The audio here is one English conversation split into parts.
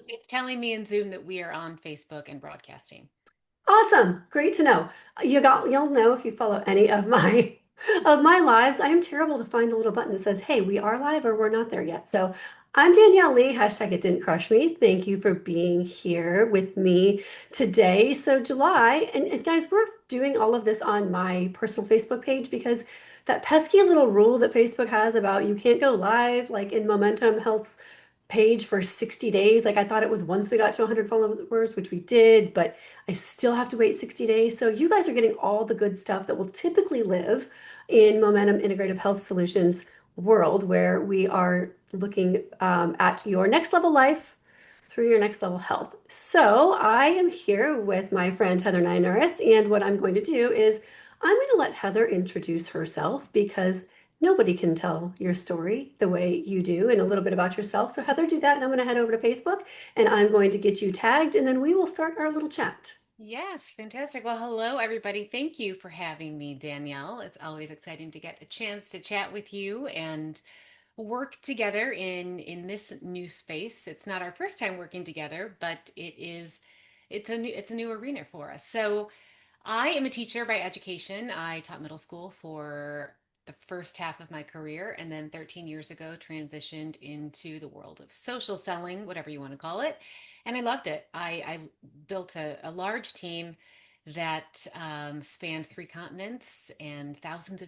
It's telling me in Zoom that we are on Facebook and broadcasting. Awesome. Great to know. You'll know if you follow any of my of my lives. I am terrible to find the little button that says, "Hey, we are live," or "We're not there yet." So I'm Danielle Lee. Hashtag it didn't crush me. Thank you for being here with me today. So July, and guys, we're doing all of this on my personal Facebook page because that pesky little rule that Facebook has about you can't go live like in Momentum Health's page for 60 days. Like I thought it was once we got to 100 followers, which we did, but I still have to wait 60 days. So you guys are getting all the good stuff that will typically live in Momentum Integrative Health Solutions world, where we are looking at your next level life through your next level health. So I am here with my friend Heather Nynorris, and what I'm going to do is I'm going to let Heather introduce herself because nobody can tell your story the way you do and a little bit about yourself. So Heather, do that, and I'm going to head over to Facebook and I'm going to get you tagged, and then we will start our little chat. Yes, fantastic. Well, hello, everybody. Thank you for having me, Danielle. It's always exciting to get a chance to chat with you and work together in this new space. It's not our first time working together, but it's a new arena for us. So I am a teacher by education. I taught middle school for the first half of my career, and then 13 years ago transitioned into the world of social selling, whatever you want to call it. And I loved it. I built a large team that spanned three continents and thousands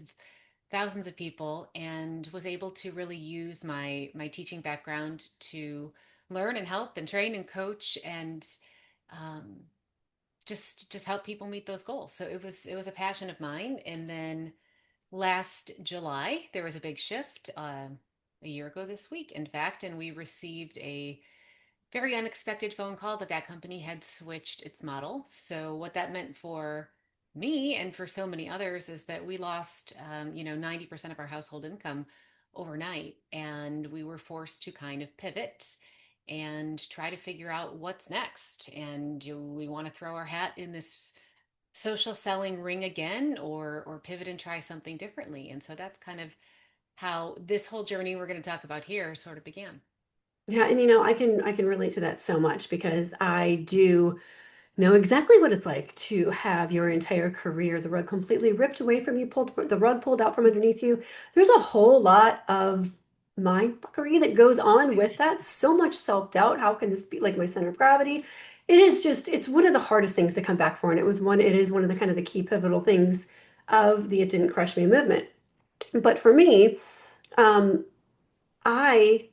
of people, and was able to really use my teaching background to learn and help and train and coach and um, just help people meet those goals. So it was a passion of mine. And then last July there was a big shift, a year ago this week, in fact, and we received a very unexpected phone call that that company had switched its model. So what that meant for me and for so many others is that we lost 90% of our household income overnight, and we were forced to kind of pivot and try to figure out what's next. And do we want to throw our hat in this social selling ring again, or pivot and try something differently? And so that's kind of how this whole journey we're going to talk about here sort of began. Yeah, and I can relate to that so much because I do know exactly what it's like to have your entire career, the rug completely ripped away from you, pulled the rug pulled out from underneath you. There's a whole lot of mind fuckery that goes on with that. So much self-doubt. How can this be like my center of gravity? It is just, it's one of the hardest things to come back for. And it is one of the kind of the key pivotal things of the It Didn't Crush Me movement. But for me, um, I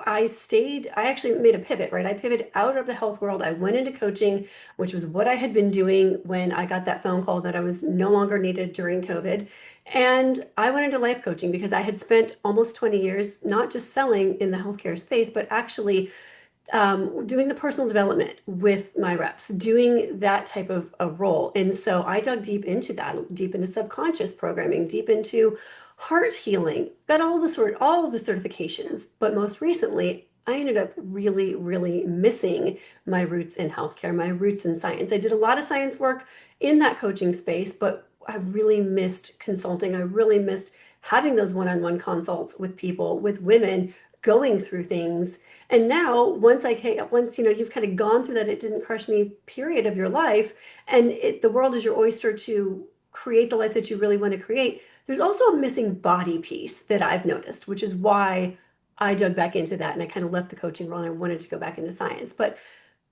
I actually made a pivot, right? I pivoted out of the health world. I went into coaching, which was what I had been doing when I got that phone call that I was no longer needed during COVID. And I went into life coaching because I had spent almost 20 years not just selling in the healthcare space, but actually doing the personal development with my reps, doing that type of a role. And so I dug deep into that, deep into subconscious programming, deep into heart healing, got all of the certifications. But most recently, I ended up really, really missing my roots in healthcare, my roots in science. I did a lot of science work in that coaching space, but I really missed consulting. I really missed having those one-on-one consults with people, with women going through things. And now, once you've kind of gone through that "it didn't crush me" period of your life, and the world is your oyster to create the life that you really want to create. There's also a missing body piece that I've noticed, which is why I dug back into that and I kind of left the coaching role and I wanted to go back into science. But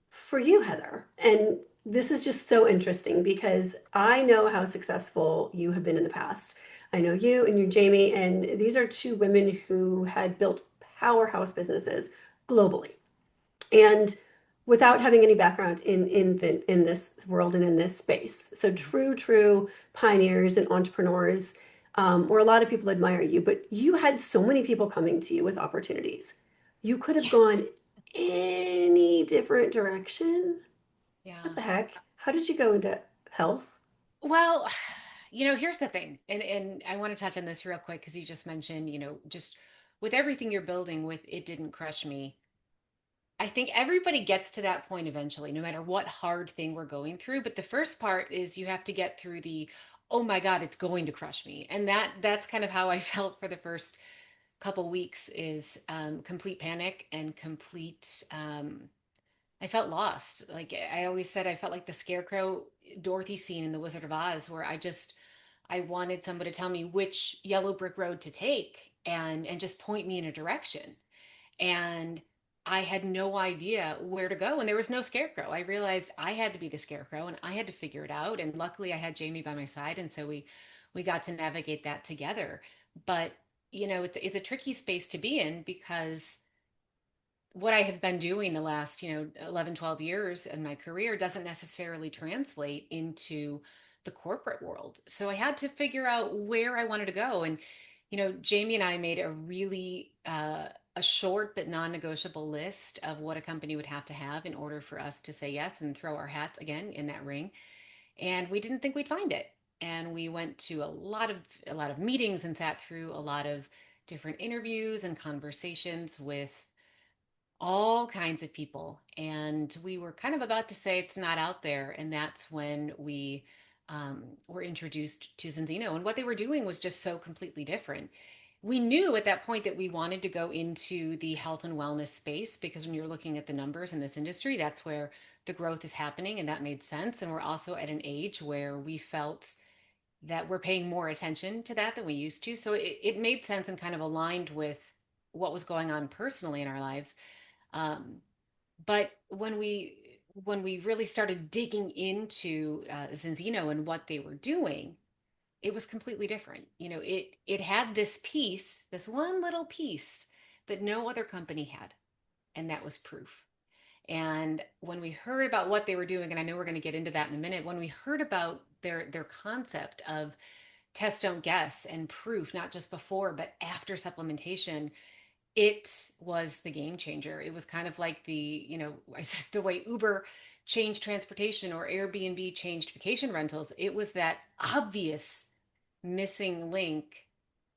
for you, Heather, and this is just so interesting because I know how successful you have been in the past. I know you and you, Jamie, and these are two women who had built powerhouse businesses globally and without having any background in this world and in this space. So true pioneers and entrepreneurs, where a lot of people admire you, but you had so many people coming to you with opportunities. You could have Yeah. gone any different direction. What Yeah. the heck? How did you go into health? Well, here's the thing, and I want to touch on this real quick because you just mentioned, just with everything you're building with It Didn't Crush Me. I think everybody gets to that point eventually, no matter what hard thing we're going through. But the first part is you have to get through the, oh my God, it's going to crush me. And that's kind of how I felt for the first couple weeks is complete panic and complete. I felt lost. Like I always said, I felt like the scarecrow Dorothy scene in The Wizard of Oz, where I wanted someone to tell me which yellow brick road to take and just point me in a direction. And I had no idea where to go, and there was no scarecrow. I realized I had to be the scarecrow, and I had to figure it out. And luckily, I had Jamie by my side, and so we got to navigate that together. But it's a tricky space to be in because what I have been doing the last, 11, 12 years in my career doesn't necessarily translate into the corporate world. So I had to figure out where I wanted to go. And, Jamie and I made a really, a short but non-negotiable list of what a company would have to have in order for us to say yes and throw our hats again in that ring. And we didn't think we'd find it. And we went to a lot of meetings and sat through a lot of different interviews and conversations with all kinds of people. And we were kind of about to say it's not out there. And that's when we were introduced to Zinzino. And what they were doing was just so completely different. We knew at that point that we wanted to go into the health and wellness space because when you're looking at the numbers in this industry, that's where the growth is happening. And that made sense. And we're also at an age where we felt that we're paying more attention to that than we used to. So it made sense and kind of aligned with what was going on personally in our lives. um, but when we really started digging into Zinzino and what they were doing, it was completely different. It had this piece, this one little piece that no other company had, and that was proof. And when we heard about what they were doing, and I know we're going to get into that in a minute, when we heard about their concept of test don't guess and proof, not just before but after supplementation, it was the game changer. It was kind of like I said the way Uber changed transportation or Airbnb changed vacation rentals. It was that obvious missing link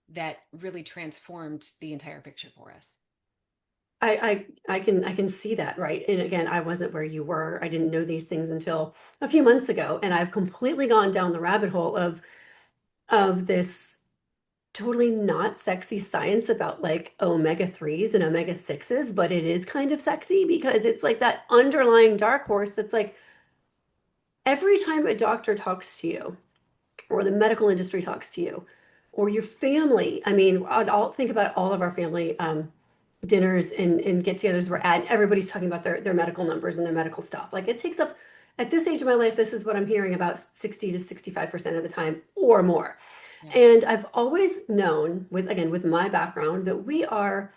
that really transformed the entire picture for us. I can see that, right? And again, I wasn't where you were. I didn't know these things until a few months ago, and I've completely gone down the rabbit hole of this totally not sexy science about like omega 3s and omega 6s, but it is kind of sexy because it's like that underlying dark horse that's like every time a doctor talks to you or the medical industry talks to you or your family. I mean, I'll think about all of our family dinners and get-togethers we're at. Everybody's talking about their medical numbers and their medical stuff. Like it takes up at this age of my life, this is what I'm hearing about 60 to 65% of the time or more. Yeah. And I've always known with again with my background that we are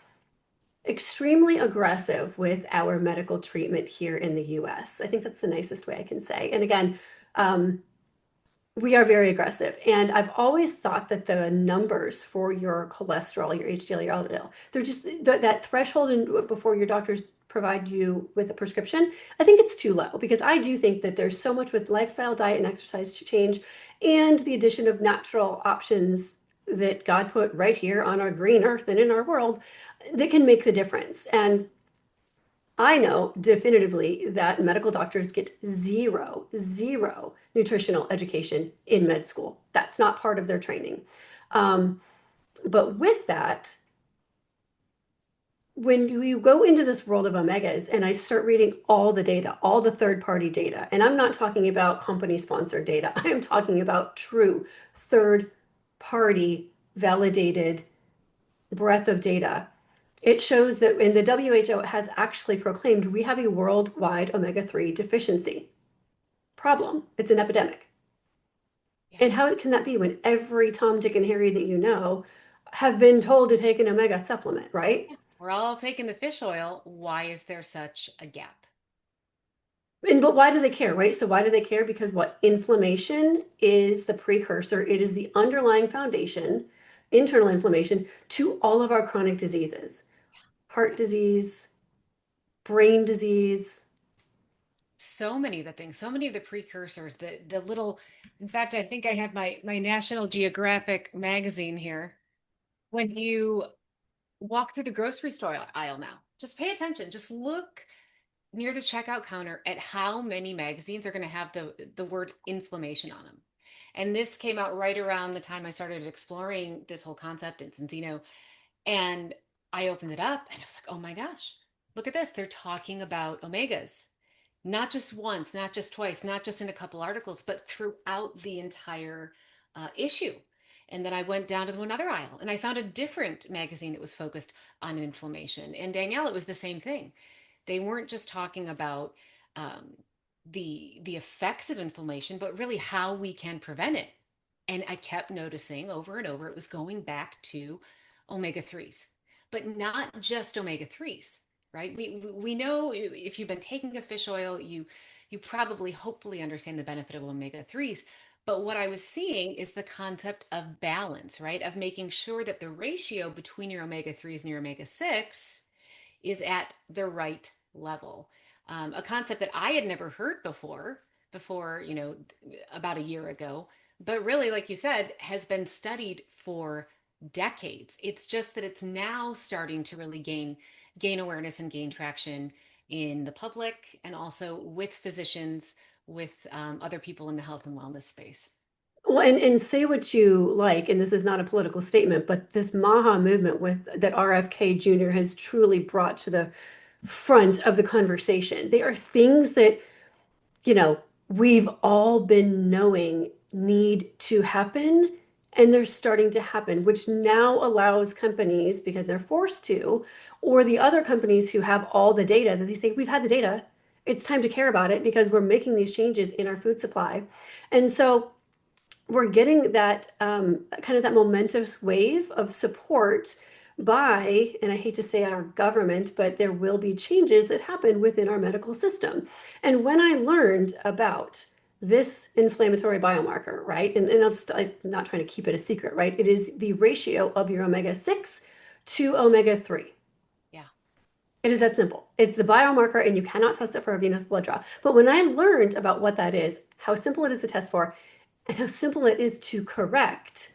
extremely aggressive with our medical treatment here in the US. I think that's the nicest way I can say. And again, um, we are very aggressive. And I've always thought that the numbers for your cholesterol, your HDL, your LDL, they're just that threshold before your doctors provide you with a prescription. I think it's too low because I do think that there's so much with lifestyle, diet, and exercise to change and the addition of natural options that God put right here on our green earth and in our world that can make the difference. And I know definitively that medical doctors get zero nutritional education in med school. That's not part of their training. Um, but with that, when you go into this world of omegas and I start reading all the data, all the third party data, and I'm not talking about company sponsored data, I am talking about true third party validated breadth of data. It shows that in the WHO has actually proclaimed we have a worldwide omega-3 deficiency problem. It's an epidemic. Yeah. And how can that be when every Tom, Dick, and Harry that you know have been told to take an omega supplement, right? Yeah. We're all taking the fish oil. Why is there such a gap? And but why do they care, right? So why do they care? Because what inflammation is the precursor, it is the underlying foundation, internal inflammation to all of our chronic diseases. Heart Yeah. disease, brain disease. So many of the things, so many of the precursors, the little, in fact, I think I have my National Geographic magazine here. When you walk through the grocery store aisle now, just pay attention. Just look near the checkout counter at how many magazines are going to have the word inflammation on them. And this came out right around the time I started exploring this whole concept in Encino. And I opened it up and I was like, oh my gosh, look at this. They're talking about omegas, not just once, not just twice, not just in a couple articles, but throughout the entire issue. And then I went down to another aisle and I found a different magazine that was focused on inflammation. And Danielle, it was the same thing. They weren't just talking about um, the effects of inflammation, but really how we can prevent it. And I kept noticing over and over it was going back to omega 3s, but not just omega 3s, right? We know if you've been taking a fish oil, you probably hopefully understand the benefit of omega 3s. But what I was seeing is the concept of balance, right? Of making sure that the ratio between your omega 3s and your omega 6 is at the right level. A concept that I had never heard before, about a year ago, but really, like you said, has been studied for decades. It's just that it's now starting to really gain awareness and gain traction in the public and also with physicians, with other people in the health and wellness space. Well, and say what you like, and this is not a political statement, but this MAHA movement with that RFK Jr. has truly brought to the front of the conversation. They are things that, you know, we've all been knowing need to happen, and they're starting to happen, which now allows companies, because they're forced to, or the other companies who have all the data, that they say, we've had the data. It's time to care about it because we're making these changes in our food supply. And so we're getting that kind of that momentous wave of support by, and I hate to say our government, but there will be changes that happen within our medical system. And when I learned about this inflammatory biomarker, right, and I'm not trying to keep it a secret, right? It is the ratio of your omega 6 to omega 3. Yeah. It is that simple. It's the biomarker, and you cannot test it for a venous blood draw. But when I learned about what that is, how simple it is to test for, and how simple it is to correct,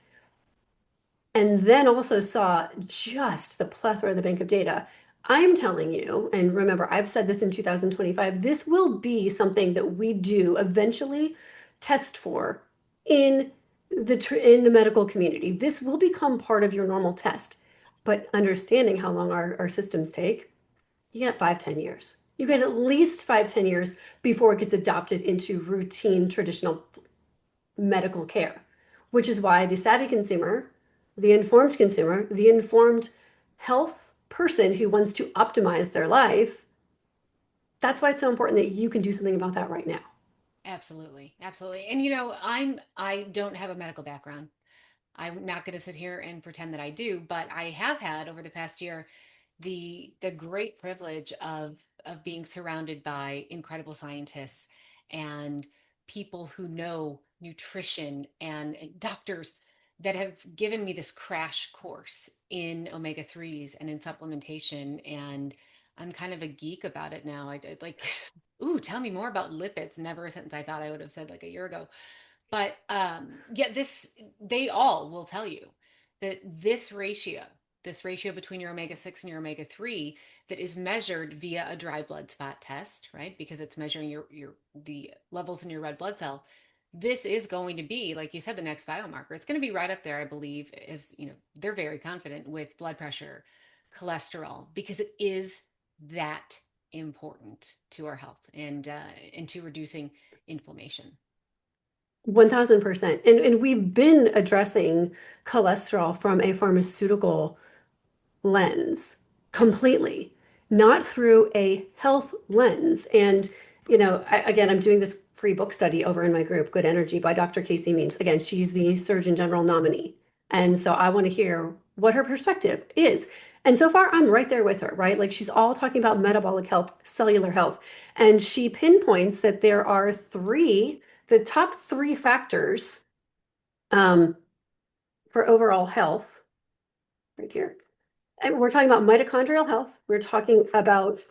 and then also saw just the plethora of the bank of data, I'm telling you, and remember, I've said this in 2025, this will be something that we do eventually test for in the medical community. This will become part of your normal test. But understanding how long our systems take, you get 5, 10 years. You get at least 5, 10 years before it gets adopted into routine traditional medical care, which is why the savvy consumer, the informed health person who wants to optimize their life, that's why it's so important that you can do something about that right now. Absolutely. Absolutely. And I don't have a medical background. I'm not going to sit here and pretend that I do, but I have had over the past year the great privilege of being surrounded by incredible scientists and people who know nutrition and doctors that have given me this crash course in omega 3s and in supplementation. And I'm kind of a geek about it now. I like, ooh, tell me more about lipids. Never a sentence I thought I would have said like a year ago. But yeah, they all will tell you that this ratio between your omega 6 and your omega 3 that is measured via a dry blood spot test, right? Because it's measuring your the levels in your red blood cell. This is going to be, like you said, the next biomarker. It's going to be right up there, I believe, is, they're very confident with blood pressure, cholesterol, because it is that important to our health and to reducing inflammation. 1000%. And we've been addressing cholesterol from a pharmaceutical lens completely, not through a health lens. And, again, I'm doing this free book study over in my group, Good Energy by Dr. Casey Means. Again, she's the Surgeon General nominee. And so I want to hear what her perspective is. And so far, I'm right there with her, right? Like she's all talking about metabolic health, cellular health. And she pinpoints that there are the top three factors um, for overall health right here. And we're talking about mitochondrial health. We're talking about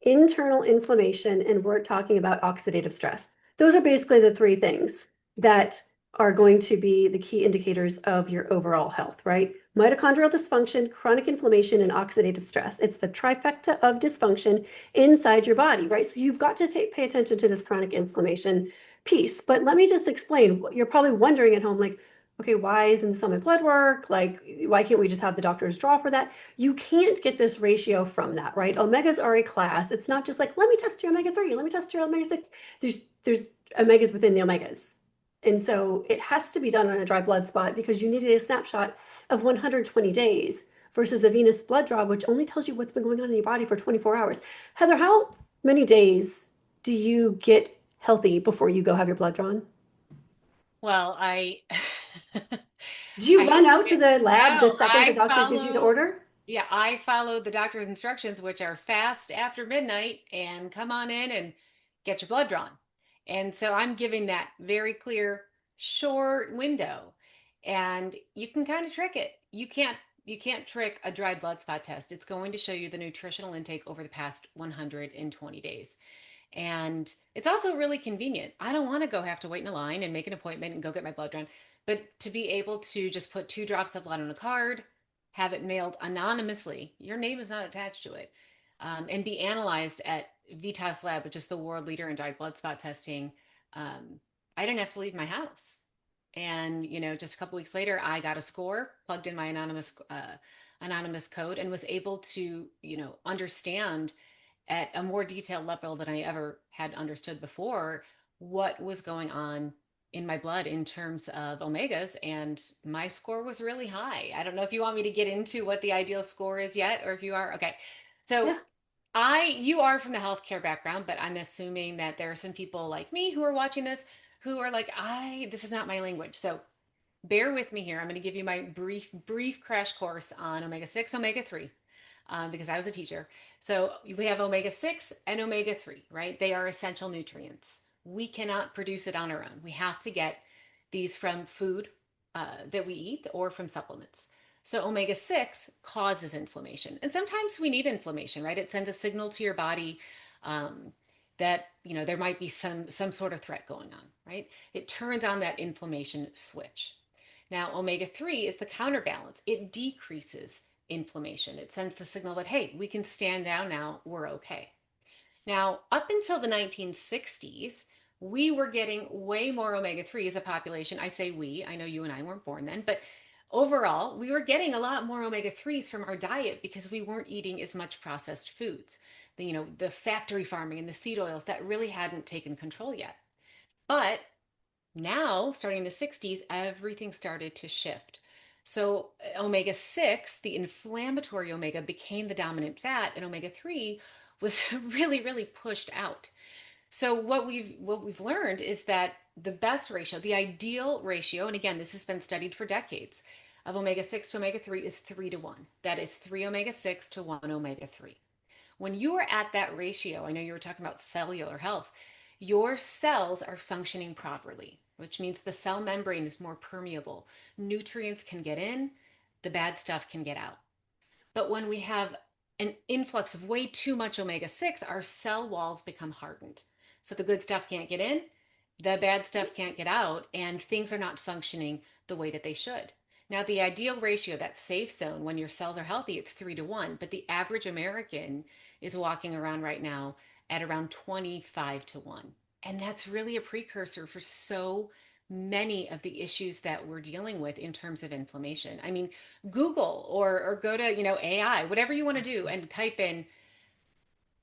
internal inflammation, and we're talking about oxidative stress. Those are basically the three things that are going to be the key indicators of your overall health, right? Mitochondrial dysfunction, chronic inflammation, and oxidative stress. It's the trifecta of dysfunction inside your body, right? So you've got to pay attention to this chronic inflammation piece. But let me just explain. You're probably wondering at home, like, okay, why isn't this on my blood work? Like, why can't we just have the doctors draw for that? You can't get this ratio from that, right? Omegas are a class. It's not just like, let me test your omega-3, let me test your omega-6. There's omegas within the omegas. And so it has to be done on a dry blood spot because you need a snapshot of 120 days versus the venous blood draw, which only tells you what's been going on in your body for 24 hours. Heather, how many days do you get healthy before you go have your blood drawn? Well, I Do you I hate run out to to get the lab the no, second the doctor gives you the order? I follow the doctor's instructions, which are fast after midnight and come on in and get your blood drawn. And so I'm giving that very clear, short window. And you can kind of trick it. You can't trick a dry blood spot test. It's going to show you the nutritional intake over the past 120 days. And it's also really convenient. I don't want to go have to wait in a line and make an appointment and go get my blood drawn. But to be able to just put 2 drops of blood on a card, have it mailed anonymously, your name is not attached to it, and be analyzed at Vitas Lab, which is the world leader in dried blood spot testing, I didn't have to leave my house. And just a couple weeks later, I got a score, plugged in my anonymous code, and was able to understand at a more detailed level than I ever had understood before what was going on in my blood in terms of omegas. And my score was really high. I don't know if you want me to get into what the ideal score is yet, or if you are. Okay. So Yeah. you are from the healthcare background, but I'm assuming that there are some people like me who are watching this who are like, this is not my language. So bear with me here. I'm going to give you my brief crash course on omega 6, omega 3, because I was a teacher. So we have omega 6 and omega 3, right? They are essential nutrients. We cannot produce it on our own. We have to get these from food that we eat or from supplements. So omega 6 causes inflammation, and sometimes we need inflammation, right? It sends a signal to your body um, that there might be some sort of threat going on, right? It turns on that inflammation switch. Now, omega 3 is the counterbalance. It decreases inflammation. It sends the signal that, hey, we can stand down now, we're okay. Now, up until the 1960s, we were getting way more omega 3 as a population. I say we, I know you and I weren't born then, but overall, we were getting a lot more omega 3s from our diet because we weren't eating as much processed foods. The factory farming and the seed oils that really hadn't taken control yet. But now, starting in the 60s, everything started to shift. So, omega 6, the inflammatory omega, became the dominant fat, and omega 3 was really pushed out. So, what we've learned is that the best ratio, the ideal ratio, and again, this has been studied for decades, of omega 6 to omega 3 is 3 to 1. That is 3 omega 6 to 1 omega 3. When you are at that ratio, I know you were talking about cellular health, your cells are functioning properly, which means the cell membrane is more permeable. Nutrients can get in, the bad stuff can get out. But when we have an influx of way too much omega 6, our cell walls become hardened. So the good stuff can't get in, the bad stuff can't get out, and things are not functioning the way that they should. Now, the ideal ratio, that safe zone, when your cells are healthy, it's 3 to 1. But the average American is walking around right now at around 25 to 1. And that's really a precursor for so many of the issues that we're dealing with in terms of inflammation. I mean, Google or go to, AI, whatever you want to do, and type in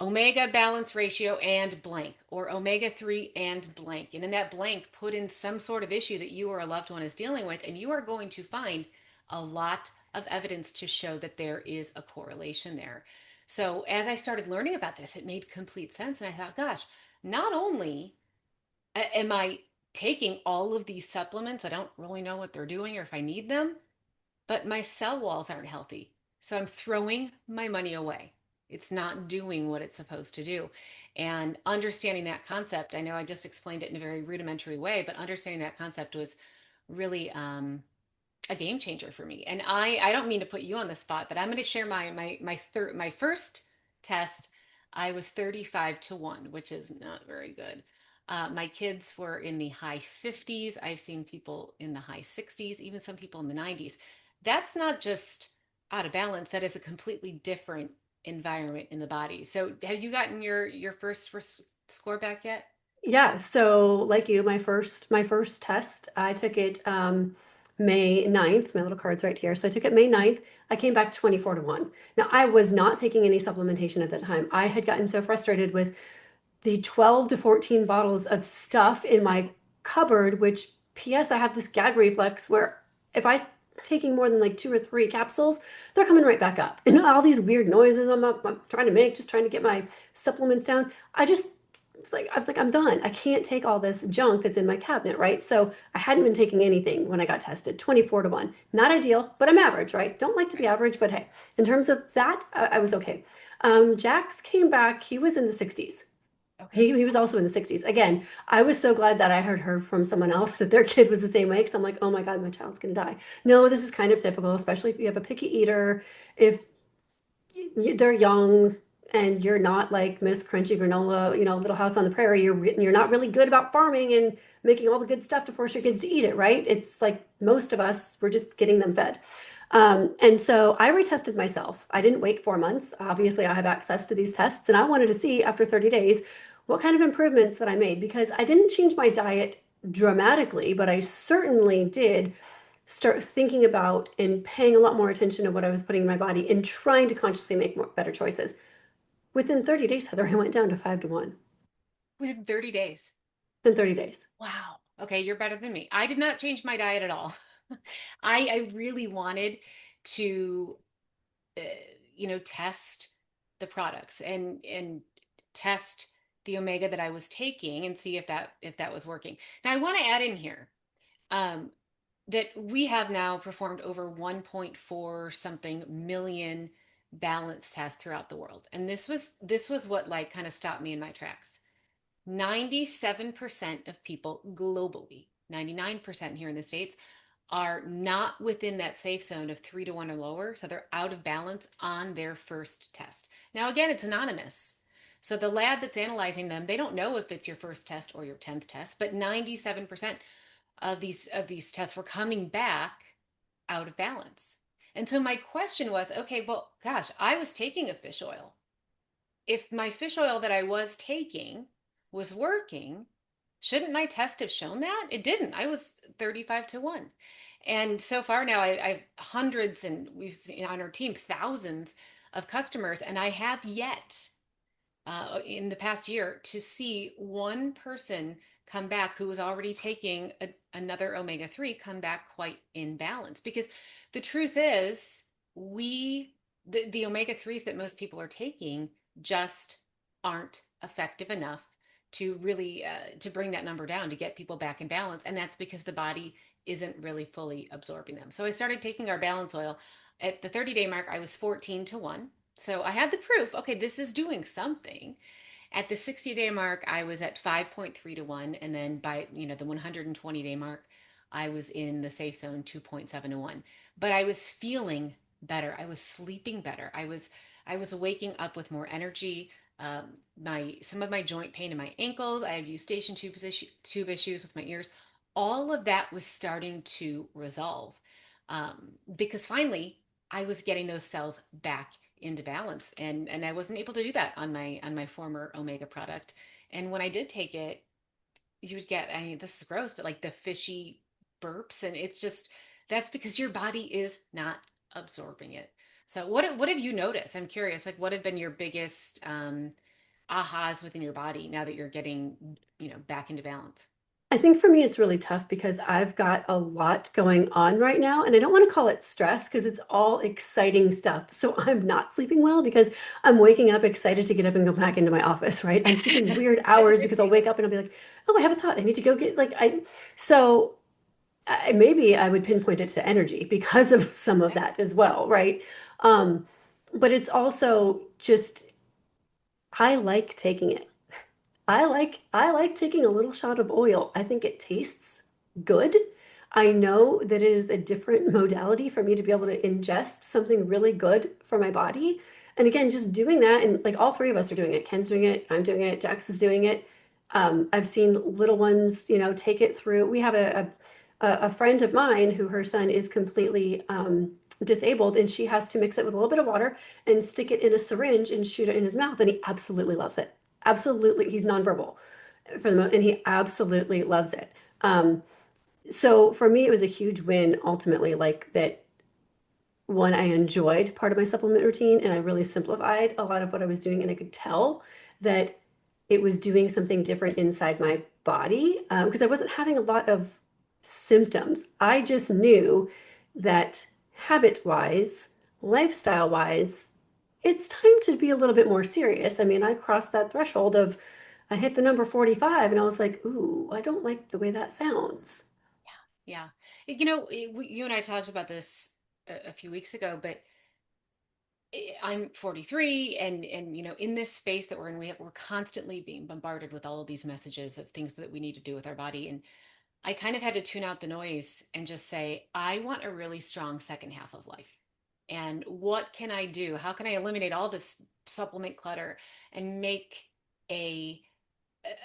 omega balance ratio and blank, or omega 3 and blank. And in that blank, put in some sort of issue that you or a loved one is dealing with, and you are going to find a lot of evidence to show that there is a correlation there. So as I started learning about this, it made complete sense. And I thought, gosh, not only am I taking all of these supplements, I don't really know what they're doing or if I need them, but my cell walls aren't healthy. So I'm throwing my money away. It's not doing what it's supposed to do. And understanding that concept, I know I just explained it in a very rudimentary way, but understanding that concept was really a game changer for me. And I don't mean to put you on the spot, but I'm going to share my first test. I was 35 to 1, which is not very good. My kids were in the high 50s. I've seen people in the high 60s, even some people in the 90s. That's not just out of balance. That is a completely different environment in the body. So, have you gotten your first score back yet? Yeah, so like you, my first test, I took it May 9th. My little card's right here. So I took it May 9th. I came back 24 to 1. Now, I was not taking any supplementation at the time. I had gotten so frustrated with the 12 to 14 bottles of stuff in my cupboard, which, P.S., I have this gag reflex where if I'm taking more than like two or three capsules, they're coming right back up. And all these weird noises I'm trying to make, just trying to get my supplements down. I was like, I'm done. I can't take all this junk that's in my cabinet, right? So I hadn't been taking anything when I got tested, 24 to 1. Not ideal, but I'm average, right? Don't like to be Right. average, but hey, in terms of that, I was okay. Jax came back, he was in the 60s. Okay. He was also in the 60s. Again, I was so glad that I heard from someone else that their kid was the same way because I'm like, oh my God, my child's gonna die. No, this is kind of typical, especially if you have a picky eater, if they're young and you're not like Miss Crunchy Granola, Little House on the Prairie. You're not really good about farming and making all the good stuff to force your kids to eat it, right? It's like most of us, we're just getting them fed. And so I retested myself. I didn't wait 4 months. Obviously, I have access to these tests, and I wanted to see after 30 days what kind of improvements that I made because I didn't change my diet dramatically, but I certainly did start thinking about and paying a lot more attention to what I was putting in my body and trying to consciously make better choices. Within 30 days, Heather, I went down to 5 to 1. Within 30 days. Within 30 days. Wow. Okay, you're better than me. I did not change my diet at all. I really wanted to, uh, test the products and test the omega that I was taking and see if that was working. Now I want to add in here um, that we have now performed over 1.4 something million balance tests throughout the world, and this was what like kind of stopped me in my tracks. 97% of people globally, 99% here in the States, are not within that safe zone of 3 to 1 or lower. So they're out of balance on their first test. Now, again, it's anonymous. So the lab that's analyzing them, they don't know if it's your first test or your 10th test, but 97% of these tests were coming back out of balance. And so my question was, okay, well, gosh, I was taking a fish oil. If my fish oil that I was taking was working, shouldn't my test have shown that? It didn't. I was 35 to 1. And so far now, I have hundreds, and we've seen on our team thousands of customers, and I have yet in the past year to see one person come back who was already taking another omega-3 come back quite in balance. Because the truth is, the omega-3s that most people are taking just aren't effective enough to really to bring that number down to get people back in balance, and that's because the body isn't really fully absorbing them. So I started taking our balance oil. At the 30-day mark, I was 14 to 1. So I had the proof, okay, this is doing something. At the 60-day mark, I was at 5.3 to 1. And then by, the 120-day mark, I was in the safe zone 2.7 to 1. But I was feeling better. I was sleeping better. I was waking up with more energy. My some of my joint pain in my ankles. I have eustachian tube issues with my ears. All of that was starting to resolve because finally I was getting those cells back into balance, and I wasn't able to do that on my former omega product. And when I did take it, you would get, I mean, this is gross, but like the fishy burps, and it's just that's because your body is not absorbing it. So what have you noticed? I'm curious, like what have been your biggest ahas within your body now that you're getting, back into balance? I think for me, it's really tough because I've got a lot going on right now, and I don't want to call it stress because it's all exciting stuff. So I'm not sleeping well because I'm waking up excited to get up and go back into my office, right? I'm keeping weird That's a hours good because I'll wake feeling. up and I'll be like, oh, I have a thought. I need to go get so maybe I would pinpoint it to energy because of some of Okay. that as well, right? Um, but it's also just, I like taking it. I like taking a little shot of oil. I think it tastes good. I know that it is a different modality for me to be able to ingest something really good for my body. And again, just doing that, and like all three of us are doing it. Ken's doing it, I'm doing it, Jax is doing it. I've seen little ones, take it through. We have a friend of mine who her son is completely disabled, and she has to mix it with a little bit of water and stick it in a syringe and shoot it in his mouth, and he absolutely loves it. Absolutely, he's nonverbal for the moment, and he absolutely loves it. Um, So for me, it was a huge win ultimately, like that one, I enjoyed part of my supplement routine and I really simplified a lot of what I was doing. And I could tell that it was doing something different inside my body because I wasn't having a lot of symptoms. I just knew that habit wise, lifestyle wise, it's time to be a little bit more serious. I mean, I crossed that threshold of, I hit the number 45 and I was like, ooh, I don't like the way that sounds. Yeah. You and I talked about this a few weeks ago, but I'm 43 and in this space that we're in, we're constantly being bombarded with all of these messages of things that we need to do with our body. And I kind of had to tune out the noise and just say, I want a really strong second half of life. And what can I do? How can I eliminate all this supplement clutter and make a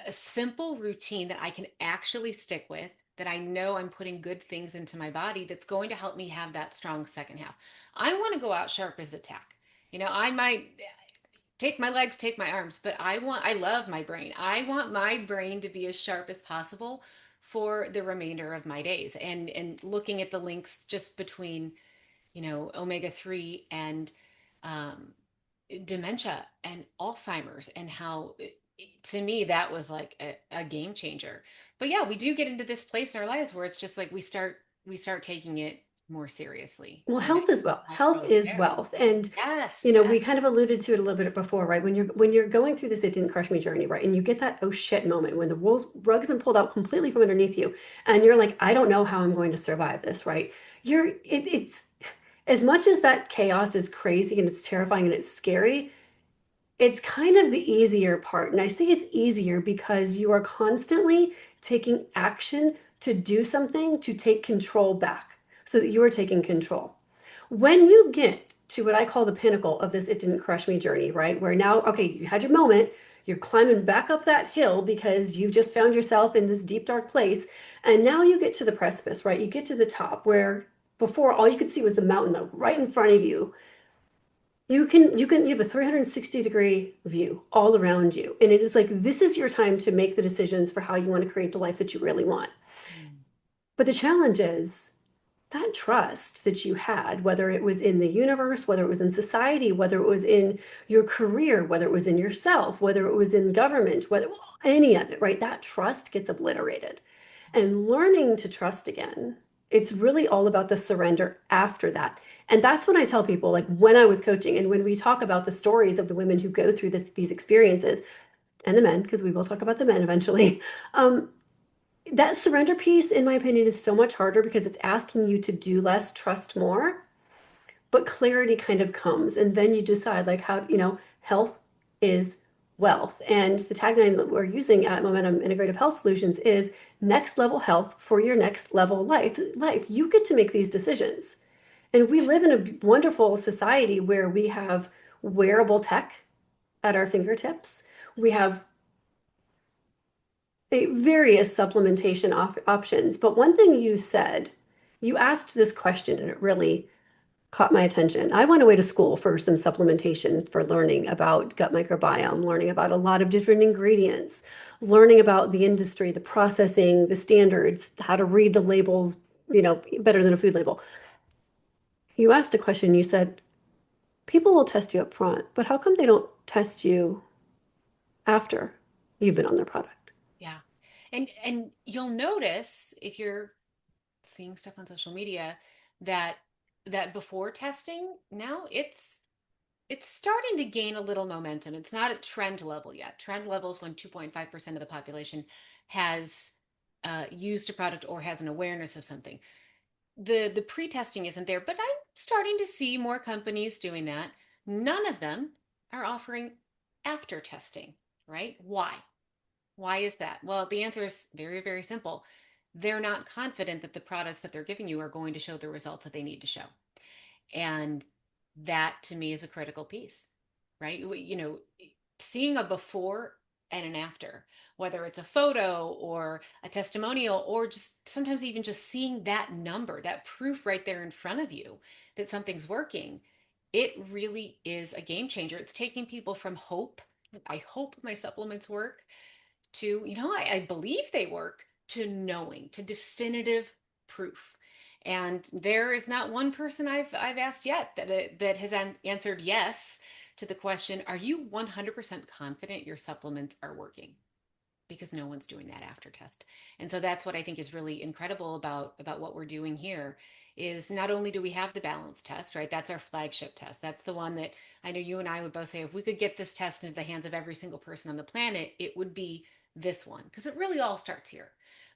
a simple routine that I can actually stick with, that I know I'm putting good things into my body that's going to help me have that strong second half. I want to go out sharp as the tack. I might take my legs, take my arms, but I love my brain. I want my brain to be as sharp as possible for the remainder of my days. And looking at the links just between, omega-3 and um, dementia and Alzheimer's, and how to me that was like a game changer. But yeah, we do get into this place in our lives where it's just like we start taking it more seriously, Well, and I health is well. think Health goes is there. wealth. And Yes, you know, we yes. kind of alluded to it a little bit before, right? When you're going through this it didn't crush me journey, right? And you get that oh shit moment when the rug's been pulled out completely from underneath you and you're like, I don't know how I'm going to survive this, right? It's as much as that chaos is crazy and it's terrifying and it's scary, it's kind of the easier part. And I say it's easier because you are constantly taking action to do something to take control back so that you are taking control. When you get to what I call the pinnacle of this it didn't crush me journey, right? Where now, okay, you had your moment, you're climbing back up that hill because you've just found yourself in this deep, dark place. And now you get to the precipice, right? You get to the top where before all you could see was the mountain though, right in front of you. You have a 360-degree view all around you. And it is like this is your time to make the decisions for how you want to create the life that you really want. Mm. But the challenge is that trust that you had, whether it was in the universe, whether it was in society, whether it was in your career, whether it was in yourself, whether it was in government, whether any of it, right? That trust gets obliterated. And learning to trust again, it's really all about the surrender after that. And that's when I tell people, like when I was coaching and when we talk about the stories of the women who go through these experiences and the men, because we will talk about the men eventually, um, that surrender piece, in my opinion, is so much harder because it's asking you to do less, trust more, but clarity kind of comes. And then you decide, like, health is wealth. And the tagline that we're using at Momentum Integrative Health Solutions is next level health for your next level life. You get to make these decisions. And we live in a wonderful society where we have wearable tech at our fingertips. We have various supplementation options. But one thing you said, you asked this question and it really caught my attention. I went away to school for some supplementation for learning about gut microbiome, learning about a lot of different ingredients, learning about the industry, the processing, the standards, how to read the labels, better than a food label. You asked a question, you said, people will test you up front, but how come they don't test you after you've been on their product? Yeah. And you'll notice if you're seeing stuff on social media that before testing, now it's starting to gain a little momentum. It's not at trend level yet. Trend level is when 2.5% of the population has used a product or has an awareness of something. The pre-testing isn't there, but I'm starting to see more companies doing that. None of them are offering after testing, right? Why? Why is that? Well, the answer is very, very simple. They're not confident that the products that they're giving you are going to show the results that they need to show. And that to me is a critical piece, right? Seeing a before and an after, whether it's a photo or a testimonial, or just sometimes even just seeing that number, that proof right there in front of you that something's working, it really is a game changer. It's taking people from hope. I hope my supplements work to, I believe they work to knowing, to definitive proof. And there is not one person I've asked yet that has answered yes to the question, are you 100% confident your supplements are working? Because no one's doing that after test. And so that's what I think is really incredible about what we're doing here is not only do we have the balance test, right? That's our flagship test. That's the one that I know you and I would both say if we could get this test into the hands of every single person on the planet, it would be this one because it really all starts here.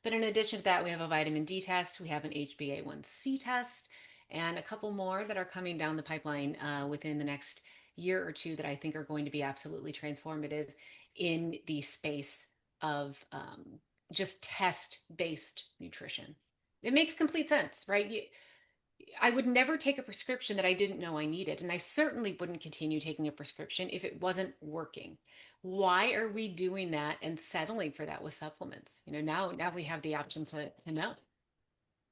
But in addition to that, we have a vitamin D test, we have an HbA1c test, and a couple more that are coming down the pipeline within the next year or two that I think are going to be absolutely transformative in the space of just test based nutrition. It makes complete sense, right? I would never take a prescription that I didn't know I needed. And I certainly wouldn't continue taking a prescription if it wasn't working. Why are we doing that and settling for that with supplements? Now we have the option to know.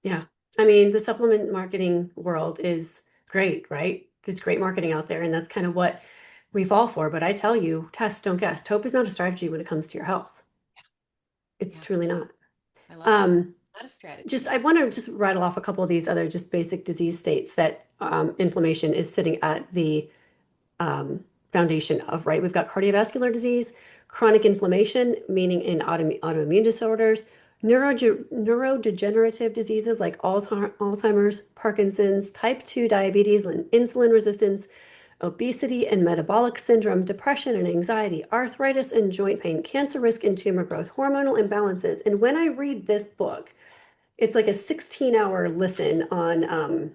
Yeah. I mean, the supplement marketing world is great, right? There's great marketing out there, and that's kind of what we fall for. But I tell you, test, don't guess. Hope is not a strategy when it comes to your health. It's Yeah, truly not. I love it. Um, Not a just strategy. I want to just rattle off a couple of these other just basic disease states that inflammation is sitting at the um, foundation of, right? We've got cardiovascular disease, chronic inflammation, meaning in autoimmune disorders, neurodegenerative diseases like Alzheimer's, Parkinson's, type 2 diabetes, and insulin resistance, obesity and metabolic syndrome, depression and anxiety, arthritis and joint pain, cancer risk and tumor growth, hormonal imbalances. And when I read this book, it's like a 16-hour listen on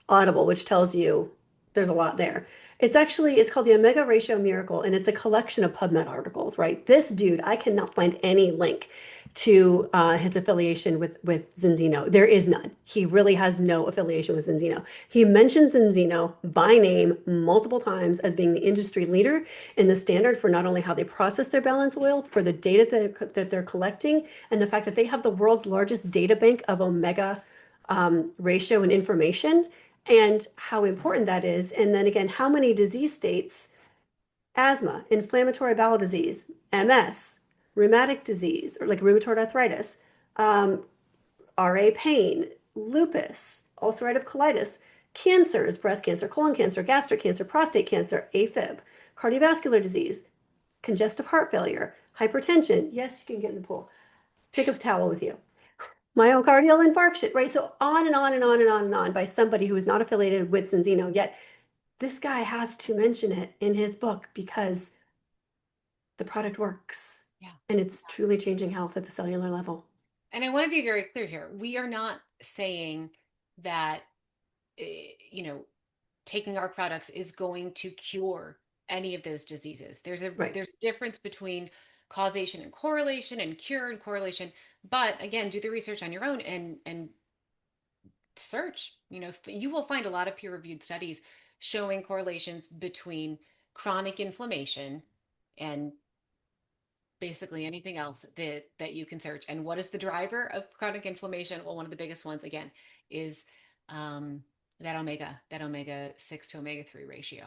Audible, which tells you there's a lot there. It's called the Omega Ratio Miracle, and it's a collection of PubMed articles, right? This dude, I cannot find any link to his affiliation with Zinzino. There is none. He really has no affiliation with Zinzino. He mentions Zinzino by name multiple times as being the industry leader in the standard for not only how they process their balance oil, for the data that they're collecting, and the fact that they have the world's largest data bank of omega ratio and information and how important that is. And then again, how many disease states, asthma, inflammatory bowel disease, MS, rheumatic disease, or like rheumatoid arthritis, um, RA pain, lupus, ulcerative colitis, cancers, breast cancer, colon cancer, gastric cancer, prostate cancer, AFib, cardiovascular disease, congestive heart failure, hypertension. Yes, you can get in the pool. Take a towel with you. Myocardial infarction, right? So on and on and on and on and on by somebody who is not affiliated with Zinzino, yet this guy has to mention it in his book because the product works Yeah. and it's truly changing health at the cellular level. And I want to be very clear here. We are not saying that, you know, taking our products is going to cure any of those diseases. Right. There's a difference between causation and correlation and cure and correlation. But again, do the research on your own and search. You will find a lot of peer-reviewed studies showing correlations between chronic inflammation and basically anything else that you can search. And what is the driver of chronic inflammation? Well, one of the biggest ones again is um, that omega 6 to omega 3 ratio.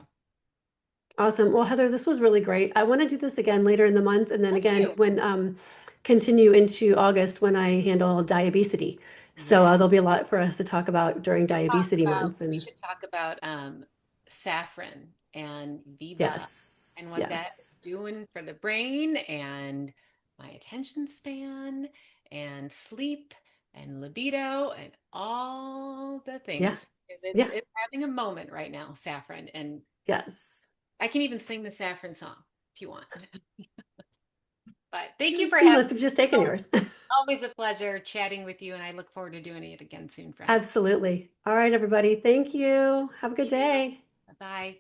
Awesome. Well, Heather, this was really great. I want to do this again later in the month and then Thank again you. when continue into August when I handle diabetes. So Yeah. there'll be a lot for us to talk about during Talk diabetes about, month. we And should talk about saffron and Viva yes, and what that is yes. doing for the brain and my attention span and sleep and libido and all the Yeah, things. Because it's yeah, it's having a moment right now, saffron. And yes. I can even sing the saffron song if you want. But thank you for You having must have just me. taken yours. Always a pleasure chatting with you, and I look forward to doing it again soon, friend. Absolutely. All right, everybody. Thank you. Have a good Thank you. day. Bye.